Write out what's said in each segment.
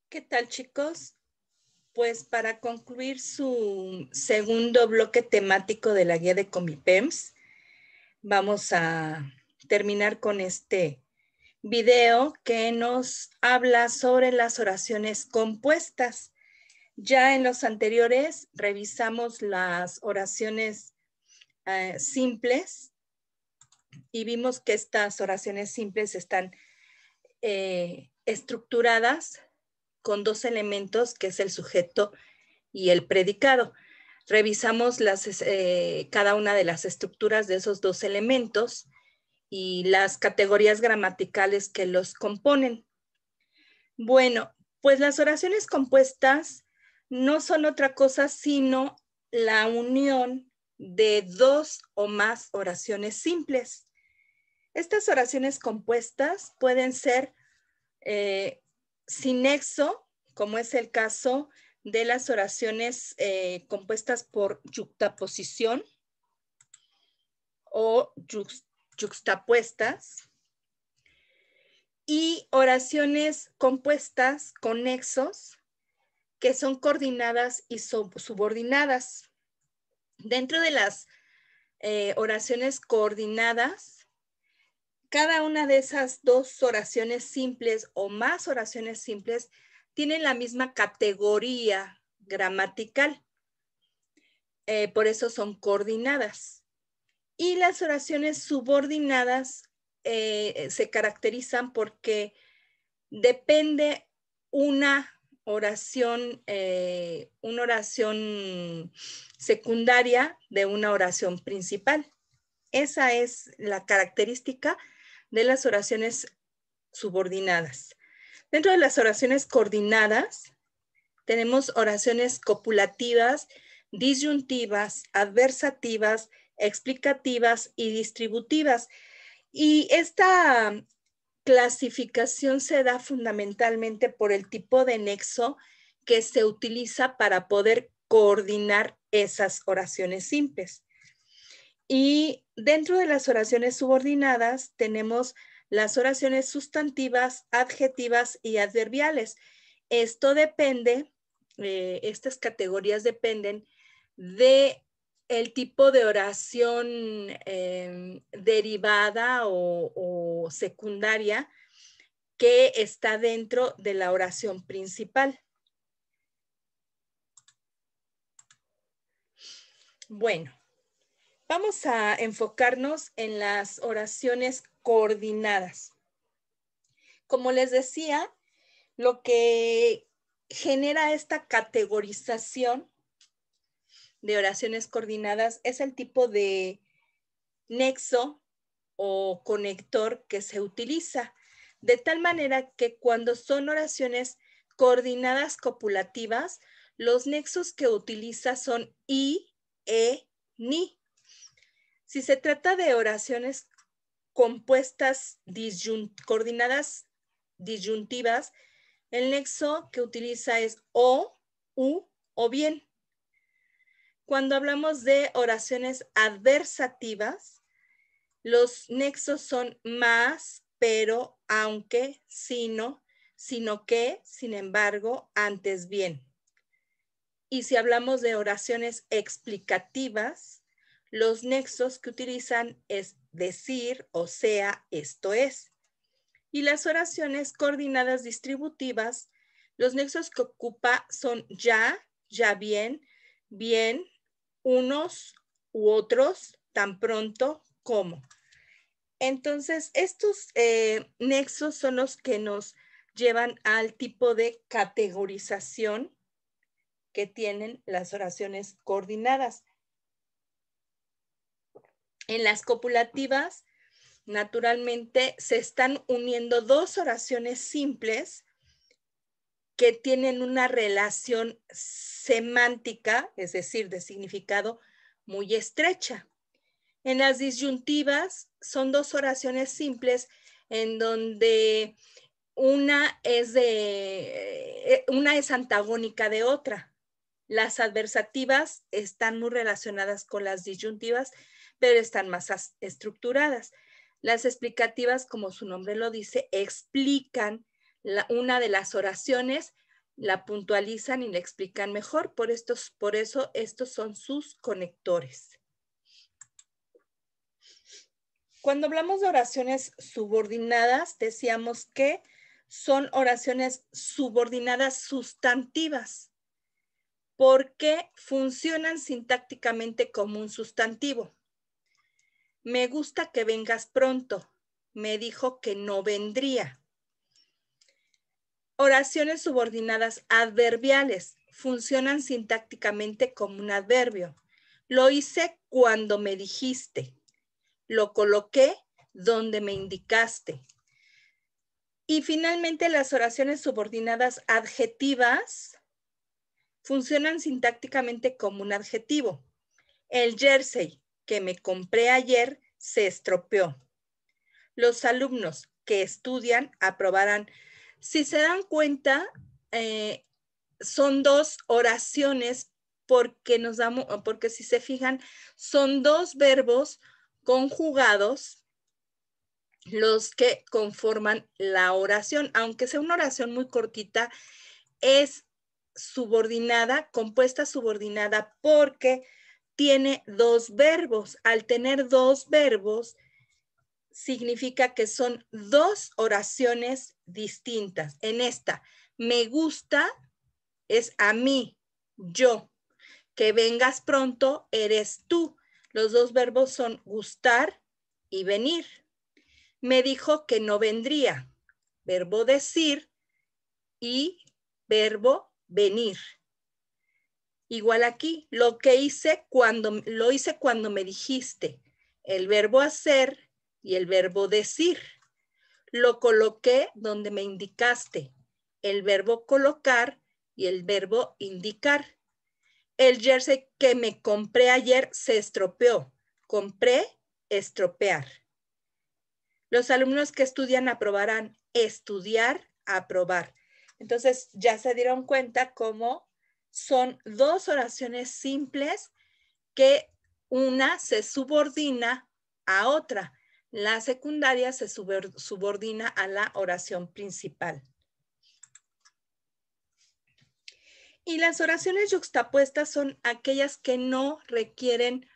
¿Qué tal, chicos? Pues para concluir su segundo bloque temático de la guía de Combipems, vamos a terminar con este video que nos habla sobre las oraciones compuestas. Ya en los anteriores revisamos las oraciones simples y vimos que estas oraciones simples están estructuradas con dos elementos, que es el sujeto y el predicado. Revisamos cada una de las estructuras de esos dos elementos y las categorías gramaticales que los componen. Bueno, pues las oraciones compuestas no son otra cosa sino la unión de dos o más oraciones simples. Estas oraciones compuestas pueden ser sin nexo, como es el caso de las oraciones compuestas por yuxtaposición o yuxtapuestas, y oraciones compuestas con nexos que son coordinadas y subordinadas. Dentro de las oraciones coordinadas, cada una de esas dos oraciones simples o más oraciones simples tienen la misma categoría gramatical. Por eso son coordinadas. Y las oraciones subordinadas se caracterizan porque depende una oración secundaria de una oración principal. Esa es la característica de las oraciones subordinadas. Dentro de las oraciones coordinadas, tenemos oraciones copulativas, disyuntivas, adversativas, explicativas y distributivas. Y esta clasificación se da fundamentalmente por el tipo de nexo que se utiliza para poder coordinar esas oraciones simples. Y dentro de las oraciones subordinadas tenemos las oraciones sustantivas, adjetivas y adverbiales. Esto depende, estas categorías dependen de el tipo de oración derivada o secundaria que está dentro de la oración principal. Bueno, vamos a enfocarnos en las oraciones coordinadas. Como les decía, lo que genera esta categorización de oraciones coordinadas es el tipo de nexo o conector que se utiliza, de tal manera que cuando son oraciones coordinadas copulativas, los nexos que utiliza son i, e, ni. Si se trata de oraciones compuestas coordinadas disyuntivas, el nexo que utiliza es o, u o bien. Cuando hablamos de oraciones adversativas, los nexos son más, pero, aunque, sino que, sin embargo, antes bien. Y si hablamos de oraciones explicativas, los nexos que utilizan es decir, o sea, esto es. Y las oraciones coordinadas distributivas, los nexos que ocupa son ya, ya bien, bien, unos u otros, tan pronto como. Entonces, estos nexos son los que nos llevan al tipo de categorización que tienen las oraciones coordinadas. En las copulativas, naturalmente, se están uniendo dos oraciones simples que tienen una relación semántica, es decir, de significado muy estrecha. En las disyuntivas son dos oraciones simples en donde una es antagónica de otra. Las adversativas están muy relacionadas con las disyuntivas, pero están más estructuradas. Las explicativas, como su nombre lo dice, explican una de las oraciones la puntualizan y la explican mejor. Por eso estos son sus conectores. Cuando hablamos de oraciones subordinadas, decíamos que son oraciones subordinadas sustantivas, porque funcionan sintácticamente como un sustantivo. Me gusta que vengas pronto. Me dijo que no vendría. Oraciones subordinadas adverbiales funcionan sintácticamente como un adverbio. Lo hice cuando me dijiste. Lo coloqué donde me indicaste. Y finalmente las oraciones subordinadas adjetivas funcionan sintácticamente como un adjetivo. El jersey que me compré ayer se estropeó. Los alumnos que estudian aprobarán. Si se dan cuenta, son dos oraciones porque si se fijan, son dos verbos conjugados los que conforman la oración. Aunque sea una oración muy cortita, es subordinada, compuesta subordinada, porque tiene dos verbos. Al tener dos verbos, significa que son dos oraciones distintas. En esta, me gusta es a mí, yo. Que vengas pronto eres tú. Los dos verbos son gustar y venir. Me dijo que no vendría. Verbo decir y verbo venir. Igual aquí, lo hice cuando me dijiste. El verbo hacer y el verbo decir. Lo coloqué donde me indicaste. El verbo colocar y el verbo indicar. El jersey que me compré ayer se estropeó. Compré, estropear. Los alumnos que estudian aprobarán. Estudiar, aprobar. Entonces, ya se dieron cuenta cómo son dos oraciones simples que una se subordina a otra. La secundaria se subordina a la oración principal. Y las oraciones yuxtapuestas son aquellas que no requieren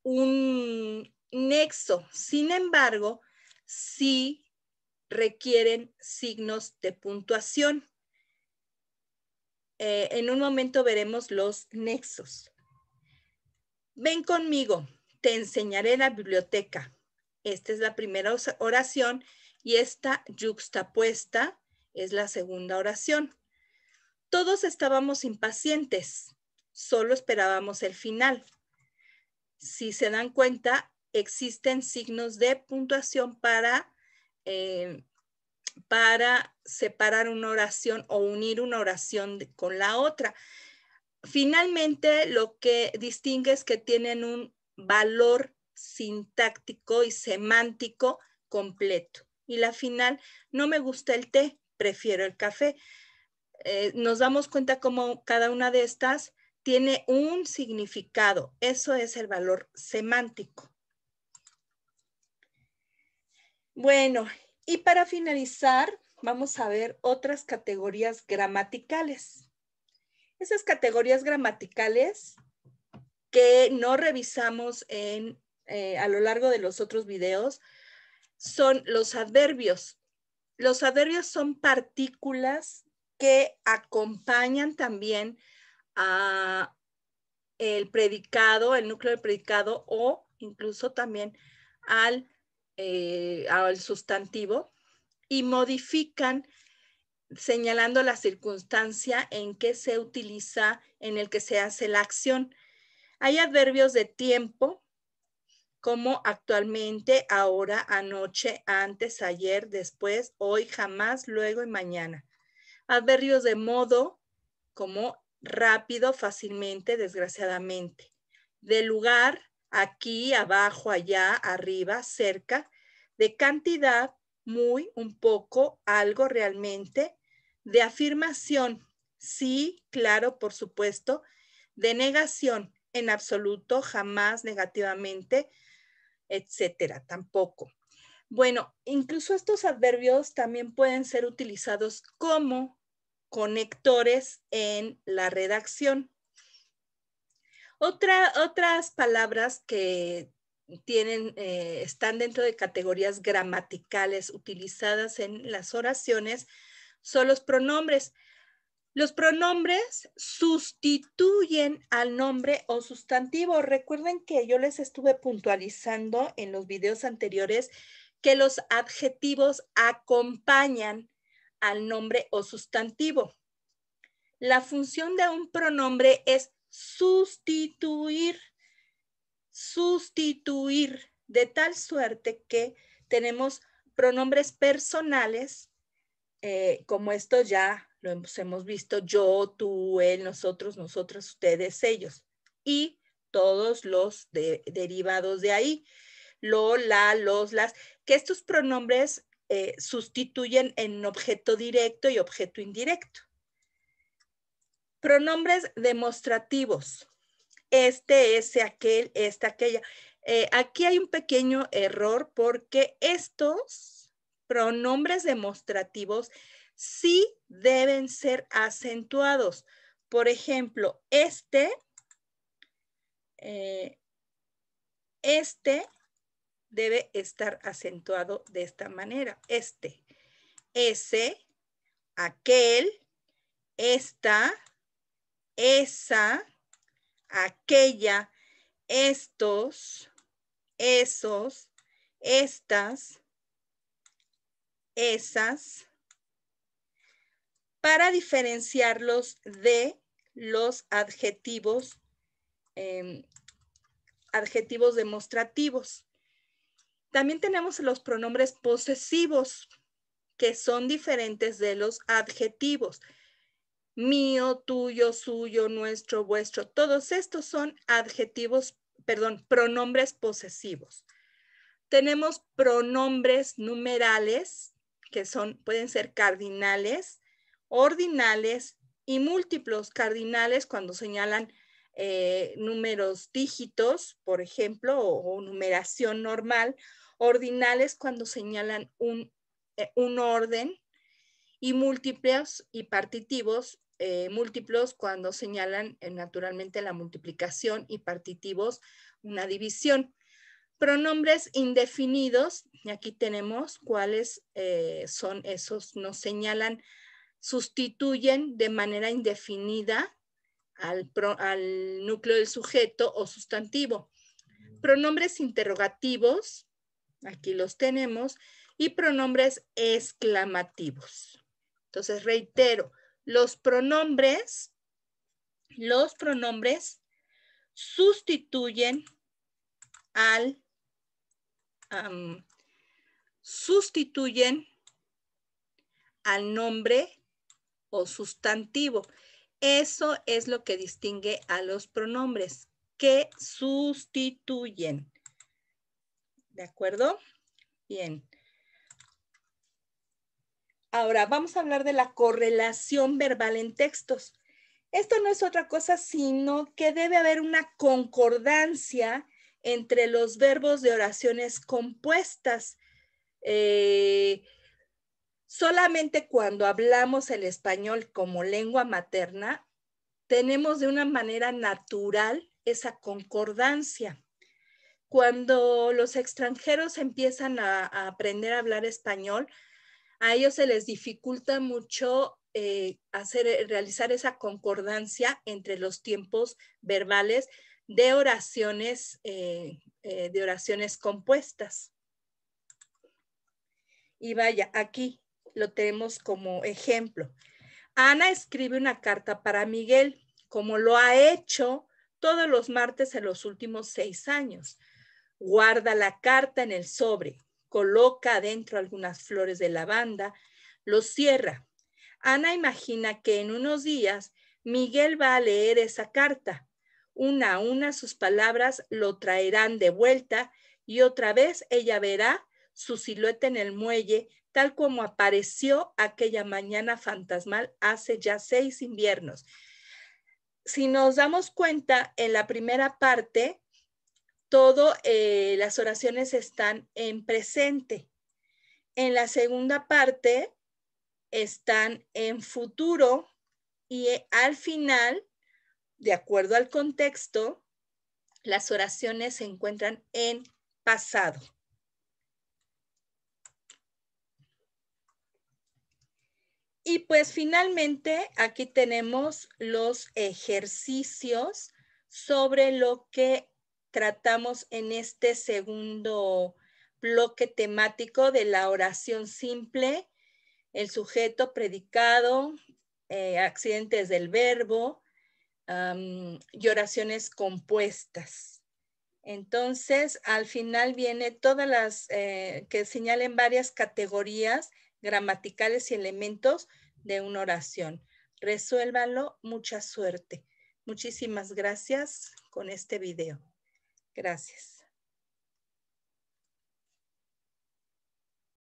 un nexo. Sin embargo, sí requieren signos de puntuación. En un momento veremos los nexos. Ven conmigo, te enseñaré la biblioteca. Esta es la primera oración y esta yuxtapuesta es la segunda oración. Todos estábamos impacientes, solo esperábamos el final. Si se dan cuenta, existen signos de puntuación para separar una oración o unir una oración con la otra. Finalmente, lo que distingue es que tienen un valor sintáctico y semántico completo. Y la final, no me gusta el té, prefiero el café. Nos damos cuenta cómo cada una de estas tiene un significado. Eso es el valor semántico. Bueno, y para finalizar, vamos a ver otras categorías gramaticales. Esas categorías gramaticales que no revisamos a lo largo de los otros videos son los adverbios. Los adverbios son partículas que acompañan también a el predicado, el núcleo del predicado o incluso también al sustantivo y modifican señalando la circunstancia en que se utiliza, en el que se hace la acción. Hay adverbios de tiempo, como actualmente, ahora, anoche, antes, ayer, después, hoy, jamás, luego y mañana. Adverbios de modo, como rápido, fácilmente, desgraciadamente. De lugar, aquí, abajo, allá, arriba, cerca. De cantidad, muy, un poco, algo, realmente. De afirmación, sí, claro, por supuesto. De negación, en absoluto, jamás, negativamente, etcétera, tampoco. Bueno, incluso estos adverbios también pueden ser utilizados como conectores en la redacción. Otras palabras que están dentro de categorías gramaticales utilizadas en las oraciones son los pronombres. Los pronombres sustituyen al nombre o sustantivo. Recuerden que yo les estuve puntualizando en los videos anteriores que los adjetivos acompañan al nombre o sustantivo. La función de un pronombre es sustituir, de tal suerte que tenemos pronombres personales, como estos ya lo hemos visto, yo, tú, él, nosotros, nosotras, ustedes, ellos, y todos los derivados de ahí, lo, la, los, las, que estos pronombres sustituyen en objeto directo y objeto indirecto. Pronombres demostrativos. Este, ese, aquel, esta, aquella. Aquí hay un pequeño error porque estos pronombres demostrativos sí deben ser acentuados. Por ejemplo, este debe estar acentuado de esta manera. Este, ese, aquel, esta, esa, aquella, estos, esos, estas, esas, para diferenciarlos de los adjetivos, adjetivos demostrativos. También tenemos los pronombres posesivos, que son diferentes de los adjetivos. Mío, tuyo, suyo, nuestro, vuestro. Todos estos son pronombres posesivos. Tenemos pronombres numerales, que pueden ser cardinales, ordinales y múltiplos. Cardinales cuando señalan números dígitos, por ejemplo, o numeración normal. Ordinales cuando señalan un orden, y múltiples y partitivos, múltiplos cuando señalan naturalmente la multiplicación, y partitivos una división. Pronombres indefinidos, y aquí tenemos cuáles son esos, nos señalan, sustituyen de manera indefinida al núcleo del sujeto o sustantivo. Pronombres interrogativos, aquí los tenemos, y pronombres exclamativos. Entonces, reitero, los pronombres sustituyen al nombre o sustantivo. Eso es lo que distingue a los pronombres, que sustituyen. ¿De acuerdo? Bien. Ahora vamos a hablar de la correlación verbal en textos. Esto no es otra cosa sino que debe haber una concordancia entre los verbos de oraciones compuestas. Solamente cuando hablamos el español como lengua materna, tenemos de una manera natural esa concordancia. Cuando los extranjeros empiezan a aprender a hablar español, a ellos se les dificulta mucho realizar esa concordancia entre los tiempos verbales de oraciones compuestas. Y vaya, aquí lo tenemos como ejemplo. Ana escribe una carta para Miguel, como lo ha hecho todos los martes en los últimos 6 años. Guarda la carta en el sobre, coloca adentro algunas flores de lavanda, lo cierra. Ana imagina que en unos días Miguel va a leer esa carta. Una a una sus palabras lo traerán de vuelta y otra vez ella verá su silueta en el muelle, tal como apareció aquella mañana fantasmal hace ya 6 inviernos. Si nos damos cuenta, en la primera parte, las oraciones están en presente. En la segunda parte, están en futuro y al final, de acuerdo al contexto, las oraciones se encuentran en pasado. Y pues finalmente aquí tenemos los ejercicios sobre lo que tratamos en este segundo bloque temático de la oración simple, el sujeto, predicado, accidentes del verbo y oraciones compuestas. Entonces, al final viene todas las que señalen varias categorías gramaticales y elementos de una oración. Resuélvanlo, mucha suerte. Muchísimas gracias con este video. Gracias.